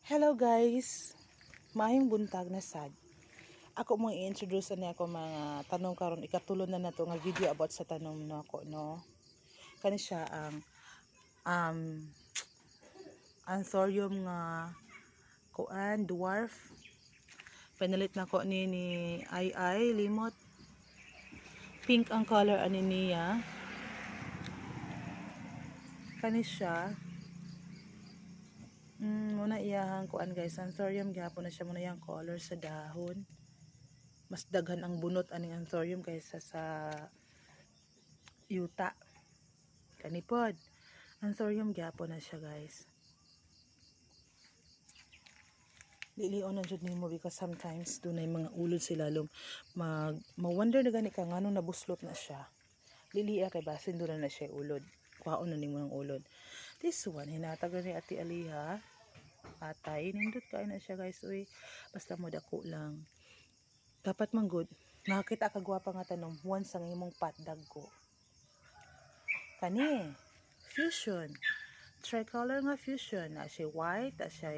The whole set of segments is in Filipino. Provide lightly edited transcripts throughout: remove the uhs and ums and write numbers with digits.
Hello guys, maayong buntag na sad. Ako mo i-introduce ani ako mga tanong karon ikatulon na nato nga video about sa tanong nako no. Kani siya ang um anthurium nga kuan dwarf. Pinalit nako ni ay limot. Pink ang color ani niya. Kani siya muna iyahang kuan guys, anthurium gyapon na siya muna yang color sa dahon. Mas daghan ang bunot aning anthurium kaysa sa yuta. Kanipod, anthurium gyapon na siya guys. Lilion na jud nimo because sometimes dunay mga ulod sila ma-wonder na gani ka nganong nabuslot na siya. Lilia kay basin doon na siya ulod. Kuhaon na nimo ng ulod. This one hinatag ni Ate Aliha. Atay nindot kay na siya guys. Uy, basta mo dako lang. Dapat man good. Nakakita ka gwapa nga tanong, once ang imong patdag ko. Kani, fusion. Tricolor nga fusion. Na siya white, na siya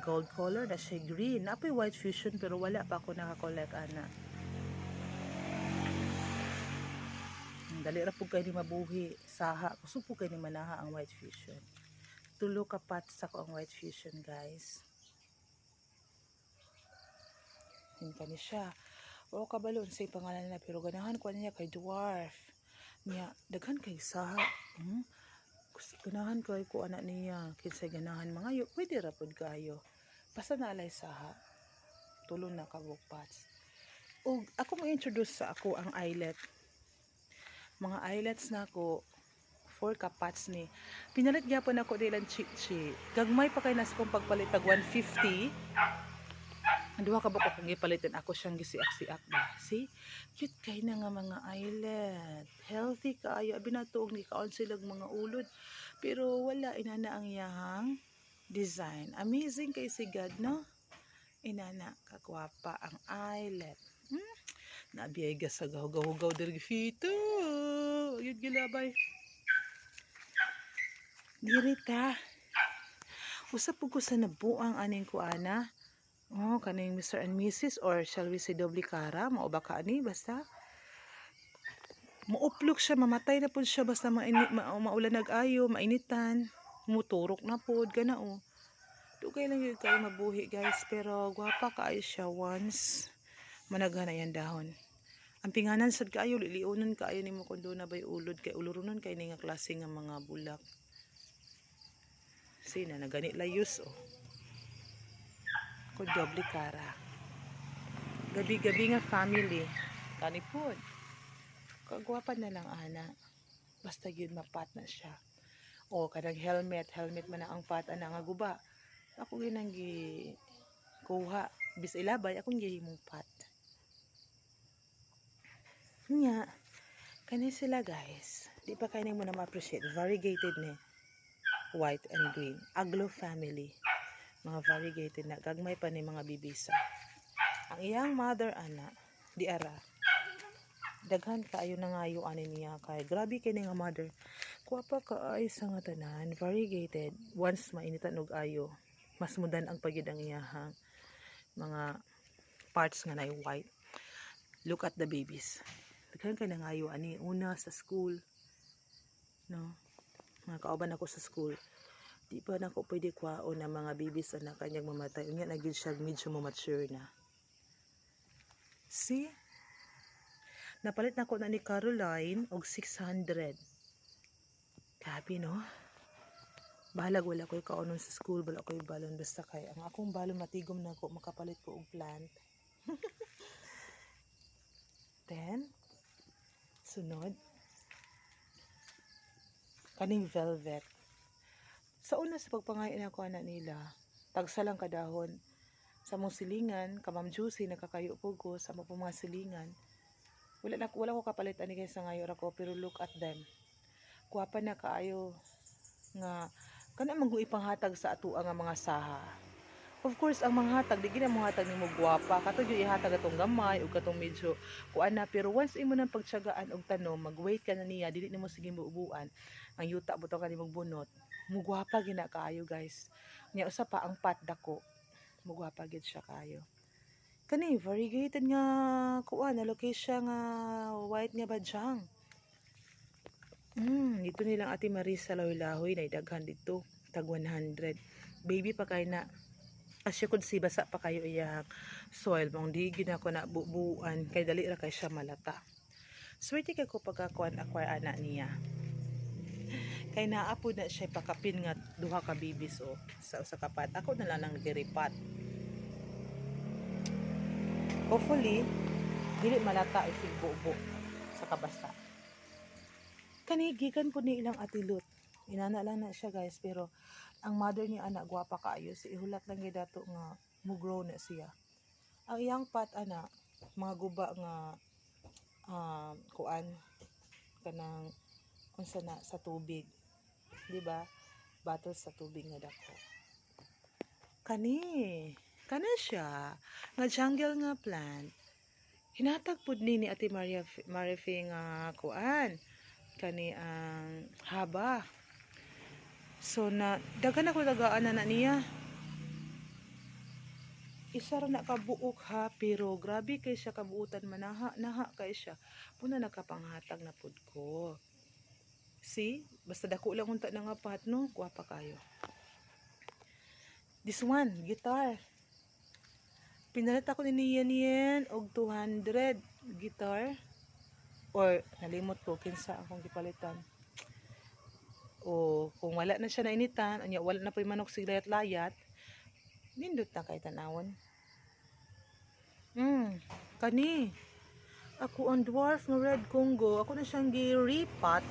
gold color, na siya green. Apoy white fusion pero wala pa ako nakakolek ana. Dali ra pug kay ni mabuhi. Saha, kusupog kay ni manaha ang white fusion. Tulo ka pats ako ang white fusion guys. Kani siya. O kabalon say pangalan na pero ganahan ko niya kay dwarf. Niya daghan kay saha. Ganahan ko ay anak niya kinsay ganahan mangayo pwede ra pud kayo. Basta na alay saha. Tulo na ka pats. Og ako mo introduce sa ako ang eyelet. Mga eyelets na ako 4 ka pats ni. Pinalit gyapon ako dilan chichi. Gagmay pa kay nas kong pagpalit tag 150. Duha ka ba kung gipalitan ako siyang gisiak-siak ba. See? Cute kay na nga mga eyelet. Healthy kaayo. Abi na tuog ni kaon silang mga ulod. Pero wala inana ang iyahang design. Amazing kay si God, no? Inana kagwapa ang eyelet. Nabiyay ga sa gaw-gaw diri fito. Yun gilabay. Dirita. Usap po ko sa nabuang aning kuana. Oh, kaning Mr. and Mrs. or shall we say doble cara, mao ba ka ani basta muuplok siya, mamatay na pud siya basta maulan nag-ayo, mainitan, muturok na pud kana o. Dugay lang gyud kay mabuhi guys, pero gwapa kaayo siya once managhan na yan dahon. Ang pinganan sad kaayo lilionon kaayo nimo kun do na bay ulod kay ulurunon kay ni nga klase nga mga bulak. Sina na gani layus oh. Ko doble cara. Gabi-gabi nga family. Kanipod. Kagwapan na lang ana. Basta yun mapat na siya. O kanang helmet man na ang pat ana nga guba. Ako ginang gi kuha bis ilabay akong gihimong pat. Nya kani sila guys. Di pa kay mo na ma-appreciate variegated ni white and green. Aglo family. Mga variegated na gagmay pa ni mga bibisa. Ang iyang mother ana di ara daghan kaayo na ngayo ani niya kay grabe kini nga mother kuha pa kaay sa nga tanan variegated once mainitan og ayo mas mudan ang pagyud ang iyahang mga parts nga nay white. Look at the babies, daghan kay na ngayo ani una sa school no, mga kauban ako sa school. Di pa na ko pwede kwaon na mga babies na kanyang mamatay. Unya na gyud siya medyo mature na. See? Napalit na ko na ni Caroline og 600. Grabe no? Bahalag wala ko'y kaunon sa school, wala ko'y balon basta kay ang akong balon matigom na ko makapalit ko og plant. Then sunod kaning velvet. Sa una sa pagpangayon ako anak nila, tagsa lang kadahon. Sa mong silingan, kamam juicy, nakakayo po ko sa mga silingan. Wala ko kapalit ani kay sa ngayon ako, pero look at them. Kuwapa na kaayo nga, kana man ipanghatag sa atuang nga mga saha. Of course, ang mga hatag, di gina mo hatag ni mo guwapa. Katong yung ihatag atong gamay, o katong medyo kuan na. Pero once imo nang pagtsagaan og tanom, mag-wait ka na niya, dili nimo sige buubuan. Ang yuta buto ka ni bunot. mugwapa gina kaayo guys. Nya usa pa ang pot dako. Mugwapa gid siya kaayo. Kani variegated nga kuan na location nga white nga badyang. Dito nilang Ate Marisa lahoy-lahoy na idaghan dito tag 100. Baby pa kay na. As you could see, basa pa kayo iyang soil. Mong di gina ko na bubuan kay dali ra kay siya malata. Swerte kay ko pagkakuan acquire ana niya. Kay naapod na siya pakapin nga duha ka babies o sa usa ka pot. Ako na lang nang diripat. Hopefully, dili malata isig bubo sa kabasa. Kanigikan po ni ilang atilot. Inana lang na siya guys, pero ang mother niya anak gwapa kaayo, si ihulat lang gyud dato nga mo-grow na siya. Ang iyang pot ana mga guba nga kuan kanang unsa na sa tubig, di ba? Bottle sa tubig nga dako. Kana siya nga jungle nga plant. Hinatag pud ni Ate Marife nga kuan kani ang haba. So na daghan ako tagaan na niya. Isa ra na kabuok ha, pero grabe kay siya kabuutan naha kay siya. Puna nakapanghatag na pud ko. See, basta dako lang unta na nga pot no, guwapa kayo. This one, guitar. Pinalit ako ni niyan og 200 guitar. Or nalimot ko kinsa akong gipalitan. O kung wala na siya nainitan, anya wala na po'y manok siglayat-layat, nindot na kay tanawon. Kani. Ako ang dwarf ng red Congo. Ako na siyang gi-repot.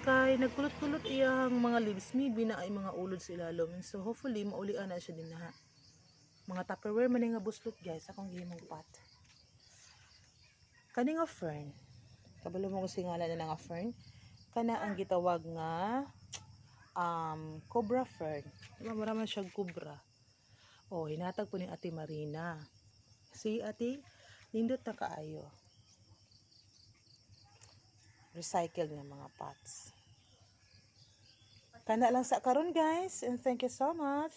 Kay nagkulot-kulot iyang mga leaves. Maybe na ay mga ulod sa ilalom. So hopefully, maulian na siya din na. Mga Tupperware man nga buslot guys. Akong gihimong pot. Kani nga fern. Kabalo mo ko singala na nga fern. Kana ang gitawag nga cobra fern. Maraman siya cobra. Oh, hinatag po ni Ate Marina. See, Ate? Nindot na kaayo. Recycle na mga pots. Kana lang sa karon guys. And thank you so much.